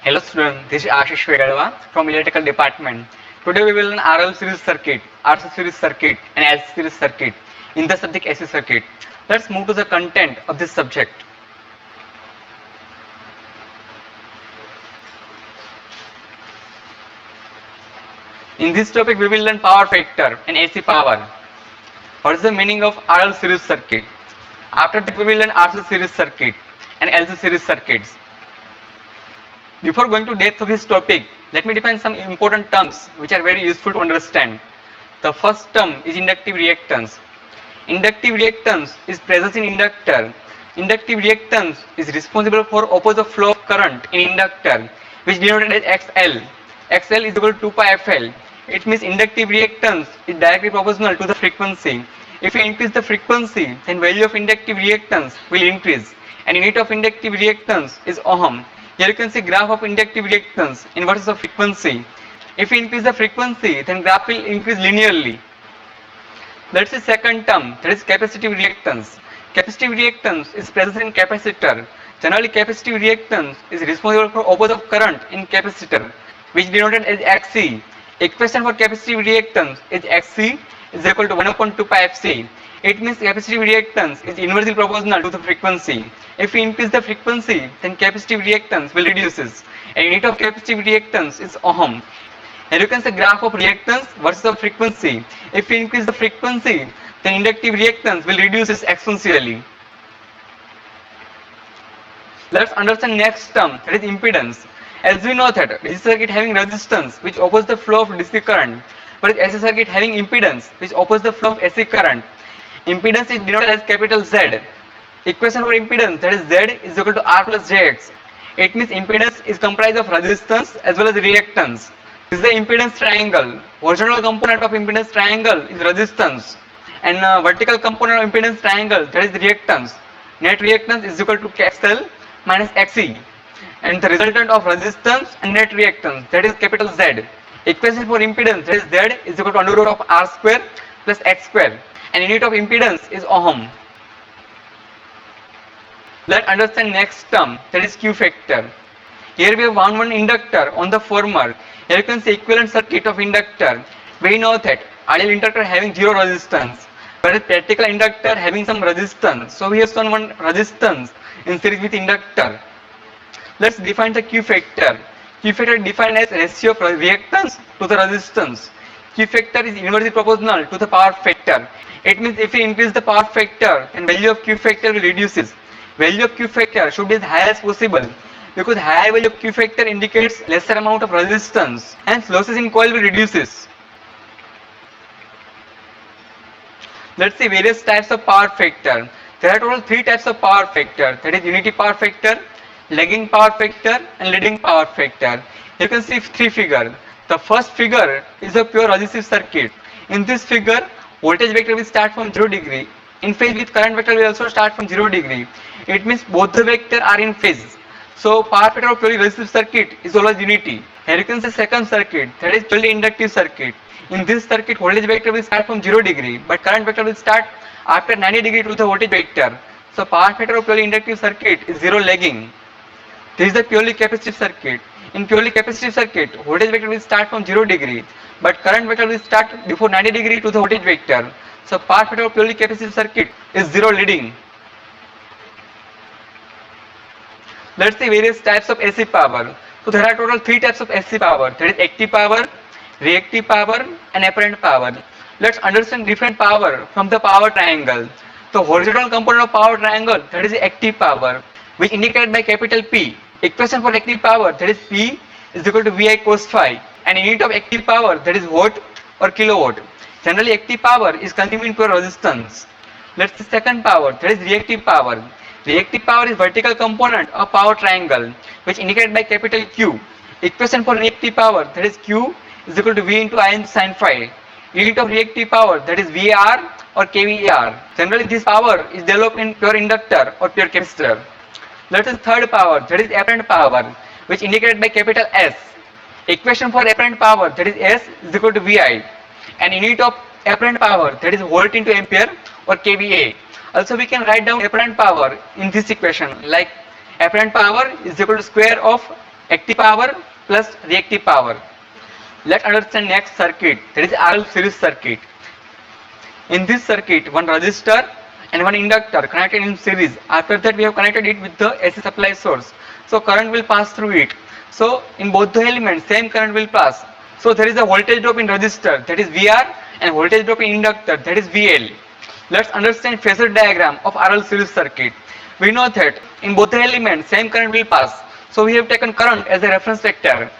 Hello students, this is Ashish Vegadava from Electrical Department. Today we will learn RL series circuit, RC series circuit and LC series circuit in the subject AC circuit. Let's move to the content of this subject. In this topic we will learn power factor and AC power. What is the meaning of RL series circuit? After that we will learn RC series circuit and LC series circuits. Before going to depth of this topic, let me define some important terms which are very useful to understand. The first term is inductive reactance. Inductive reactance is presence in inductor. Inductive reactance is responsible for opposite flow of current in inductor, which denoted as XL. XL is equal to 2 pi FL. It means inductive reactance is directly proportional to the frequency. If you increase the frequency, then value of inductive reactance will increase. And unit of inductive reactance is ohm. Here you can see graph of inductive reactance inverse of frequency. If you increase the frequency, then graph will increase linearly. Let's see second term, that is capacitive reactance. Capacitive reactance is present in capacitor. Generally, capacitive reactance is responsible for opposite of current in capacitor, which denoted as Xc. Expression for capacitive reactance is Xc is equal to 1 upon 2 pi Fc. It means capacitive reactance is inversely proportional to the frequency. If we increase the frequency, then capacitive reactance will reduces. And unit of capacitive reactance is ohm. And you can see graph of reactance versus the frequency. If we increase the frequency, then inductive reactance will reduces exponentially. Let's understand next term, that is impedance. As we know that DC circuit having resistance which opposes the flow of DC current, but AC circuit having impedance which opposes the flow of AC current. Impedance is denoted as capital Z. Equation for impedance, that is Z is equal to R plus JX. It means impedance is comprised of resistance as well as reactance. This is the impedance triangle. Horizontal component of impedance triangle is resistance, and vertical component of impedance triangle, that is reactance. Net reactance is equal to XL minus XE, and the resultant of resistance and net reactance, that is capital Z. Equation for impedance, that is Z is equal to under root of R square plus X square, and unit of impedance is ohm. Let's understand next term, that is Q factor. Here we have one inductor on the former. Here you can see equivalent circuit of inductor. We know that ideal inductor having zero resistance, whereas practical inductor having some resistance. So we have shown one resistance in series with inductor. Let's define the Q factor. Q factor is defined as ratio of reactance to the resistance. Q factor is inversely proportional to the power factor. It means if we increase the power factor, then value of Q factor will reduces. Value of Q factor should be as high as possible, because higher value of Q factor indicates lesser amount of resistance, and losses in coil will reduces. Let's see various types of power factor. There are total 3 types of power factor, that is unity power factor, lagging power factor and leading power factor. You can see 3 figures. The first figure is a pure resistive circuit. In this figure, voltage vector will start from 0 degree. In phase with current vector will also start from 0 degree. It means both the vector are in phase. So power factor of purely resistive circuit is always unity. Here you can see second circuit, that is purely inductive circuit. In this circuit, voltage vector will start from 0 degree, but current vector will start after 90 degree to the voltage vector. So power factor of purely inductive circuit is 0 lagging. This is the purely capacitive circuit. In purely capacitive circuit, voltage vector will start from 0 degree, but current vector will start before 90 degree to the voltage vector. So power factor of purely capacitive circuit is 0 leading. Let's see various types of AC power. So there are total 3 types of AC power, that is active power, reactive power and apparent power. Let's understand different power from the power triangle. The horizontal component of power triangle, that is active power, which indicated by capital P. Equation for active power, that is P is equal to VI cos phi, and unit of active power, that is watt or kilowatt. Generally active power is consumed in pure resistance. Let's see second power, that is reactive power. Reactive power is vertical component of power triangle, which indicated by capital Q. Equation for reactive power, that is Q is equal to V into I into sin phi. Unit of reactive power, that is VAR or kVAR. Generally this power is developed in pure inductor or pure capacitor. Let us third power, that is apparent power, which indicated by capital S. Equation for apparent power, that is S is equal to VI, and unit of apparent power, that is volt into ampere or kVA. Also we can write down apparent power in this equation, like apparent power is equal to square of active power plus reactive power. Let's understand next circuit, that is RL series circuit. In this circuit, one resistor and one inductor connected in series. After that, we have connected it with the AC supply source. So current will pass through it. So in both the elements, same current will pass. So there is a voltage drop in resistor, that is VR, and voltage drop in inductor, that is VL. Let's understand phasor diagram of RL series circuit. We know that in both the elements, same current will pass. So we have taken current as a reference vector.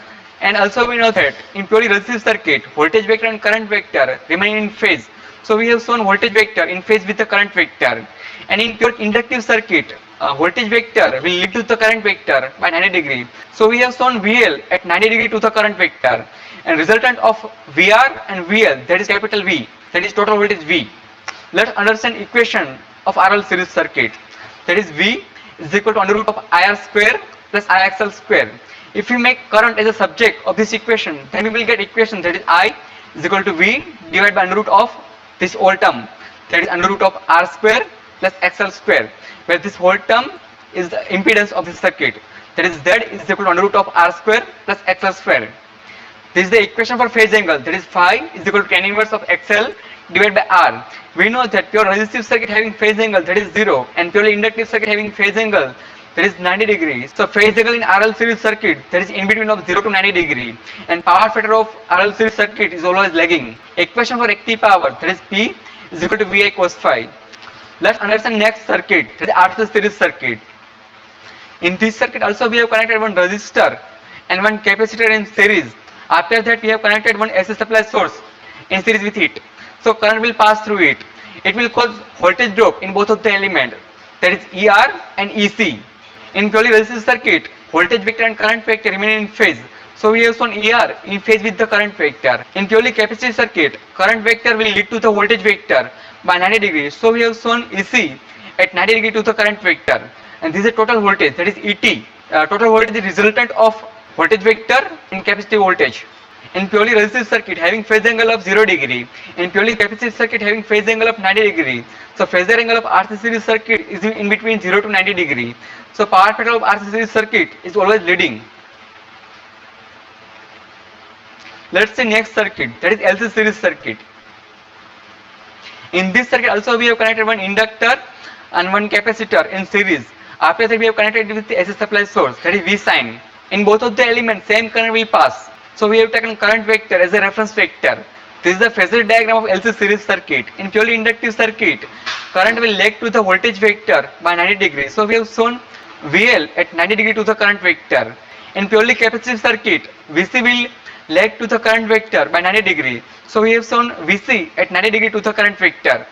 And also we know that in purely resistive circuit, voltage vector and current vector remain in phase. So we have shown voltage vector in phase with the current vector. And in pure inductive circuit, voltage vector will lead to the current vector by 90 degree. So we have shown VL at 90 degree to the current vector. And resultant of VR and VL, that is capital V, that is total voltage V. Let's understand equation of RL series circuit. That is V is equal to under root of IR square plus IXL square. If we make current as a subject of this equation, then we will get equation that is I is equal to V divided by under root of this whole term, that is under root of R square plus XL square, where this whole term is the impedance of the circuit, that is Z is equal to under root of R square plus XL square. This is the equation for phase angle, that is phi is equal to tan inverse of XL divided by R. We know that pure resistive circuit having phase angle, that is 0, and purely inductive circuit having phase angle, that is 90 degrees. So phase angle in RL series circuit, that is in between of 0 to 90 degree, and power factor of RL series circuit is always lagging. Equation for active power, that is P is equal to VI cos phi. Let's understand next circuit, that is RC series circuit. In this circuit also we have connected one resistor and one capacitor in series. After that we have connected one AC supply source in series with it. So current will pass through it. It will cause voltage drop in both of the elements, that is ER and EC. In purely resistive circuit, voltage vector and current vector remain in phase. So we have shown ER in phase with the current vector. In purely capacitive circuit, current vector will lead to the voltage vector by 90 degrees. So we have shown EC at 90 degree to the current vector. And this is total voltage, that is ET. Total voltage is resultant of voltage vector in capacitive voltage. In purely resistive circuit having phase angle of 0 degree, in purely capacitive circuit having phase angle of 90 degree. So phasor angle of RC series circuit is in between 0 to 90 degree. So power factor of RC series circuit is always leading. Let's see next circuit, that is LC series circuit. In this circuit also we have connected one inductor and one capacitor in series. After that we have connected with the AC supply source, that is V sign. In both of the elements same current will pass. So we have taken current vector as a reference vector. This is the phasor diagram of LC series circuit. In purely inductive circuit, current will lag to the voltage vector by 90 degrees. So we have shown VL at 90 degree to the current vector. In purely capacitive circuit, VC will lag to the current vector by 90 degree. So we have shown VC at 90 degree to the current vector.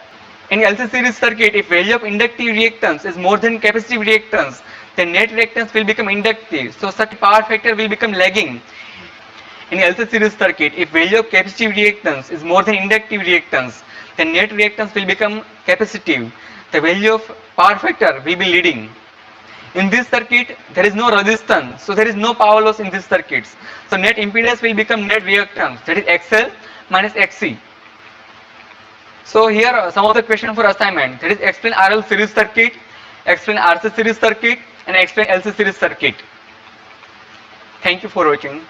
In LC series circuit, if value of inductive reactance is more than capacitive reactance, then net reactance will become inductive. So such power factor will become lagging. In LC series circuit, if value of capacitive reactance is more than inductive reactance, then net reactance will become capacitive. The value of power factor will be leading. In this circuit, there is no resistance, so there is no power loss in these circuits. So net impedance will become net reactance, that is XL minus XC. So here are some of the questions for assignment. That is explain RL series circuit, explain RC series circuit, and explain LC series circuit. Thank you for watching.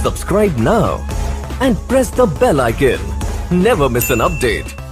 Subscribe now and press the bell icon. Never miss an update.